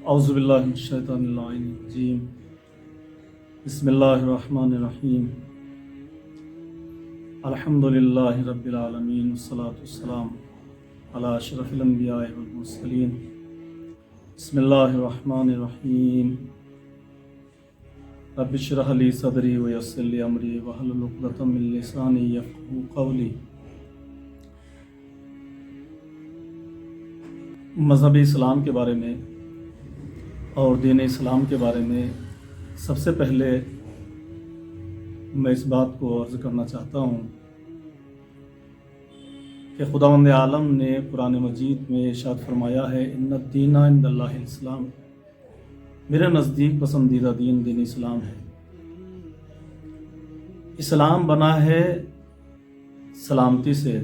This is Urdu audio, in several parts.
اعوذ باللہ من الشیطان الرجیم بسم اللہ الرحمن الرحیم الحمدللہ رب العالمین والصلاة والسلام علی اشرف الانبیاء والمرسلین بسم اللہ الرحمن الرحیم رب اشرح لی صدری ویسر لی امری واحلل عقدۃ من لسانی یفقہوا قولی۔ مذہب اسلام کے بارے میں اور دین اسلام کے بارے میں سب سے پہلے میں اس بات کو عرض کرنا چاہتا ہوں کہ خداوند عالم نے قرآن مجید میں ارشاد فرمایا ہے ان الدین عند اللہ الاسلام، میرے نزدیک پسندیدہ دین اسلام ہے۔ اسلام بنا ہے سلامتی سے،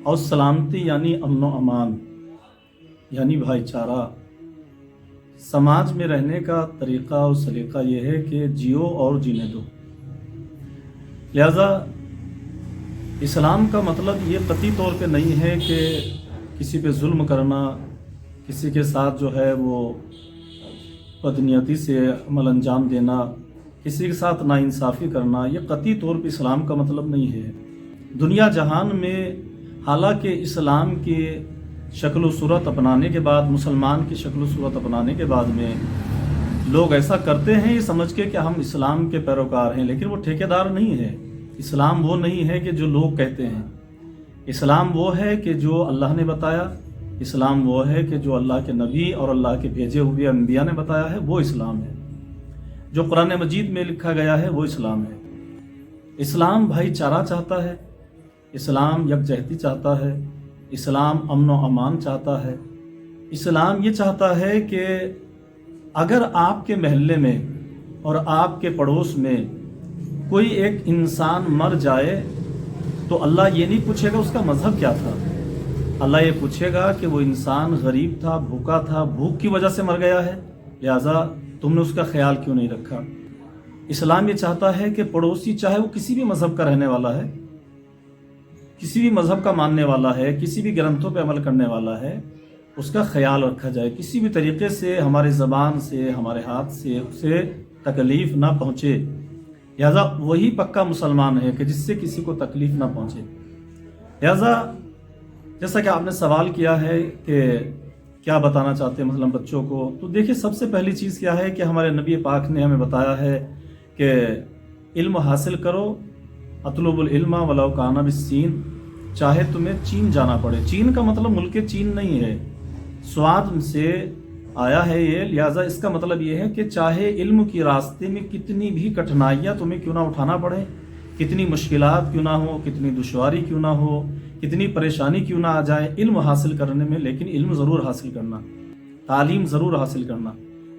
اور سلامتی یعنی امن و امان، یعنی بھائی چارہ۔ سماج میں رہنے کا طریقہ اور سلیقہ یہ ہے کہ جیو اور جینے دو۔ لہذا اسلام کا مطلب یہ قطعی طور پہ نہیں ہے کہ کسی پہ ظلم کرنا، کسی کے ساتھ جو ہے وہ بدنیتی سے عمل انجام دینا، کسی کے ساتھ ناانصافی کرنا، یہ قطعی طور پہ اسلام کا مطلب نہیں ہے۔ دنیا جہان میں حالانکہ اسلام کی شکل و صورت اپنانے کے بعد، مسلمان کی شکل و صورت اپنانے کے بعد میں لوگ ایسا کرتے ہیں یہ سمجھ کے کہ ہم اسلام کے پیروکار ہیں، لیکن وہ ٹھیکیدار نہیں ہے۔ اسلام وہ نہیں ہے کہ جو لوگ کہتے ہیں، اسلام وہ ہے کہ جو اللہ نے بتایا، اسلام وہ ہے کہ جو اللہ کے نبی اور اللہ کے بھیجے ہوئے انبیاء نے بتایا ہے، وہ اسلام ہے۔ جو قرآن مجید میں لکھا گیا ہے وہ اسلام ہے۔ اسلام بھائی چارہ چاہتا ہے، اسلام یکجہتی چاہتا ہے، اسلام امن و امان چاہتا ہے۔ اسلام یہ چاہتا ہے کہ اگر آپ کے محلے میں اور آپ کے پڑوس میں کوئی ایک انسان مر جائے تو اللہ یہ نہیں پوچھے گا اس کا مذہب کیا تھا، اللہ یہ پوچھے گا کہ وہ انسان غریب تھا، بھوکا تھا، بھوک کی وجہ سے مر گیا ہے، لہذا تم نے اس کا خیال کیوں نہیں رکھا۔ اسلام یہ چاہتا ہے کہ پڑوسی چاہے وہ کسی بھی مذہب کا رہنے والا ہے، کسی بھی مذہب کا ماننے والا ہے، کسی بھی گرنتھوں پہ عمل کرنے والا ہے، اس کا خیال رکھا جائے، کسی بھی طریقے سے ہمارے زبان سے، ہمارے ہاتھ سے اسے تکلیف نہ پہنچے۔ لہذا وہی پکا مسلمان ہے کہ جس سے کسی کو تکلیف نہ پہنچے۔ لہذا جیسا کہ آپ نے سوال کیا ہے کہ کیا بتانا چاہتے ہیں مثلا بچوں کو، تو دیکھیں سب سے پہلی چیز کیا ہے کہ ہمارے نبی پاک نے ہمیں بتایا ہے کہ علم حاصل کرو، اطلب العلم ولو کان بالصین، چاہے تمہیں چین جانا پڑے۔ چین کا مطلب ملک چین نہیں ہے، سواد سے آیا ہے یہ، لہٰذا اس کا مطلب یہ ہے کہ چاہے علم کی راستے میں کتنی بھی کٹھنائیاں تمہیں کیوں نہ اٹھانا پڑے، کتنی مشکلات کیوں نہ ہو، کتنی دشواری کیوں نہ ہو، کتنی پریشانی کیوں نہ آ جائے علم حاصل کرنے میں، لیکن علم ضرور حاصل کرنا، تعلیم ضرور حاصل کرنا،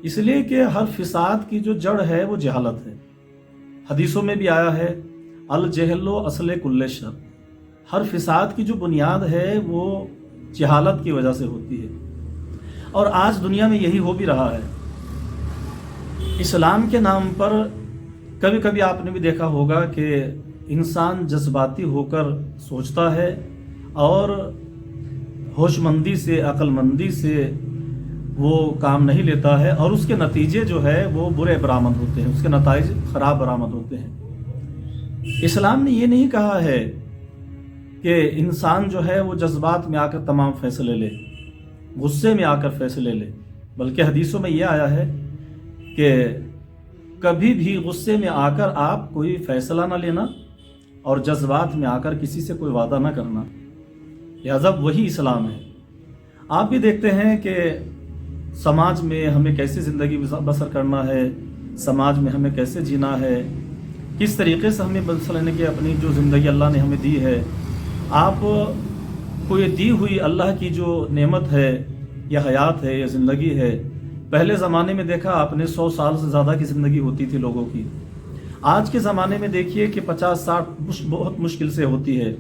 اس لیے کہ ہر فساد کی جو جڑ ہے وہ جہالت ہے۔ حدیثوں میں بھی آیا ہے الجہل اصل کل شر، ہر فساد کی جو بنیاد ہے وہ جہالت کی وجہ سے ہوتی ہے، اور آج دنیا میں یہی ہو بھی رہا ہے۔ اسلام کے نام پر کبھی کبھی آپ نے بھی دیکھا ہوگا کہ انسان جذباتی ہو کر سوچتا ہے اور ہوش مندی سے، عقل مندی سے وہ کام نہیں لیتا ہے، اور اس کے نتیجے جو ہے وہ برے برآمد ہوتے ہیں، اس کے نتائج خراب برآمد ہوتے ہیں۔ اسلام نے یہ نہیں کہا ہے کہ انسان جو ہے وہ جذبات میں آ کر تمام فیصلے لے، غصے میں آ کر فیصلے لے، بلکہ حدیثوں میں یہ آیا ہے کہ کبھی بھی غصے میں آ کر آپ کوئی فیصلہ نہ لینا اور جذبات میں آ کر کسی سے کوئی وعدہ نہ کرنا، لہذا وہی اسلام ہے۔ آپ بھی دیکھتے ہیں کہ سماج میں ہمیں کیسے زندگی بسر کرنا ہے، سماج میں ہمیں کیسے جینا ہے، کس طریقے سے ہمیں مثلاً کہ اپنی جو زندگی اللہ نے ہمیں دی ہے، آپ کو یہ دی ہوئی اللہ کی جو نعمت ہے، یہ حیات ہے، یہ زندگی ہے، پہلے زمانے میں دیکھا آپ نے 100 سال سے زیادہ کی زندگی ہوتی تھی لوگوں کی، آج کے زمانے میں دیکھیے کہ 50-60 بہت مشکل سے ہوتی ہے،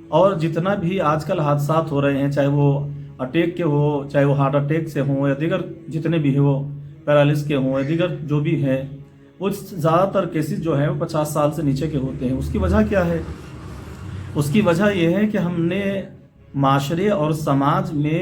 اور جتنا بھی آج کل حادثات ہو رہے ہیں، چاہے وہ اٹیک کے ہو، چاہے وہ ہارٹ اٹیک سے ہوں، یا دیگر جتنے بھی ہیں وہ پیرالس کے ہوں، یا دیگر جو بھی ہیں، وہ زیادہ تر کیسز جو ہیں وہ 50 سال سے نیچے کے ہوتے ہیں۔ اس کی وجہ کیا ہے؟ اس کی وجہ یہ ہے کہ ہم نے معاشرے اور سماج میں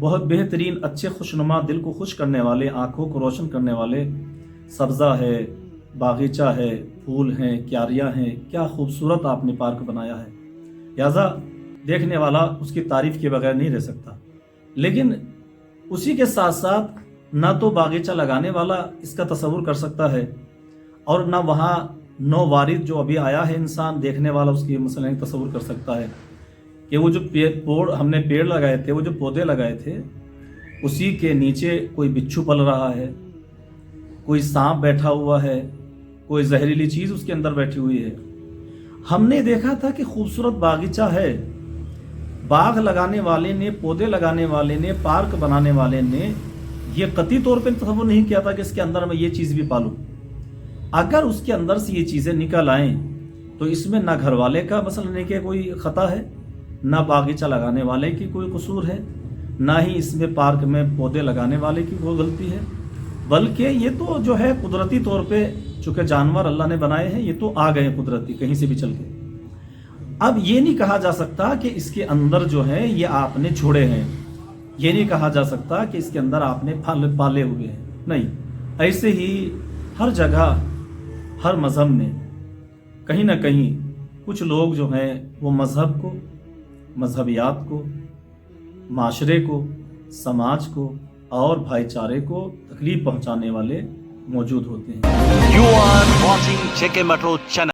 بہت بہترین اچھے خوشنما دل کو خوش کرنے والے آنکھوں کو روشن کرنے والے سبزہ ہے، باغیچہ ہے، پھول ہیں، کیاریاں ہیں، کیا خوبصورت آپ نے پارک بنایا ہے، لہذا دیکھنے والا اس کی تعریف کے بغیر نہیں رہ سکتا۔ لیکن اسی کے ساتھ ساتھ نہ تو باغیچہ لگانے والا اس کا تصور کر سکتا ہے اور نہ وہاں نو وارد جو ابھی آیا ہے انسان دیکھنے والا اس کی مثلا تصور کر سکتا ہے کہ وہ جو ہم نے پیڑ لگائے تھے، وہ جو پودے لگائے تھے، اسی کے نیچے کوئی بچھو پل رہا ہے، کوئی سانپ بیٹھا ہوا ہے، کوئی زہریلی چیز اس کے اندر بیٹھی ہوئی ہے۔ ہم نے دیکھا تھا کہ خوبصورت باغیچہ ہے، باغ لگانے والے نے، پودے لگانے والے نے، پارک بنانے والے نے یہ قطعی طور پہ تصور نہیں کیا تھا کہ اس کے اندر میں یہ چیز بھی پالوں۔ اگر اس کے اندر سے یہ چیزیں نکل آئیں تو اس میں نہ گھر والے کا مثلا نہیں کہ کوئی خطا ہے، نہ باغیچہ لگانے والے کی کوئی قصور ہے، نہ ہی اس میں پارک میں پودے لگانے والے کی کوئی غلطی ہے، بلکہ یہ تو جو ہے قدرتی طور پہ چونکہ جانور اللہ نے بنائے ہیں، یہ تو آ گئے ہیں قدرتی کہیں سے بھی چل کے۔ اب یہ نہیں کہا جا سکتا کہ اس کے اندر جو ہے یہ آپ نے چھوڑے ہیں، یہ نہیں کہا جا سکتا کہ اس کے اندر آپ نے پالے ہوئے ہیں، نہیں۔ ایسے ہی ہر جگہ ہر مذہب میں کہیں نہ کہیں کچھ لوگ جو ہیں وہ مذہب کو، مذہبیات کو، معاشرے کو، سماج کو اور بھائی چارے کو تکلیف پہنچانے والے موجود ہوتے ہیں۔ You are watching JK Metro Channel.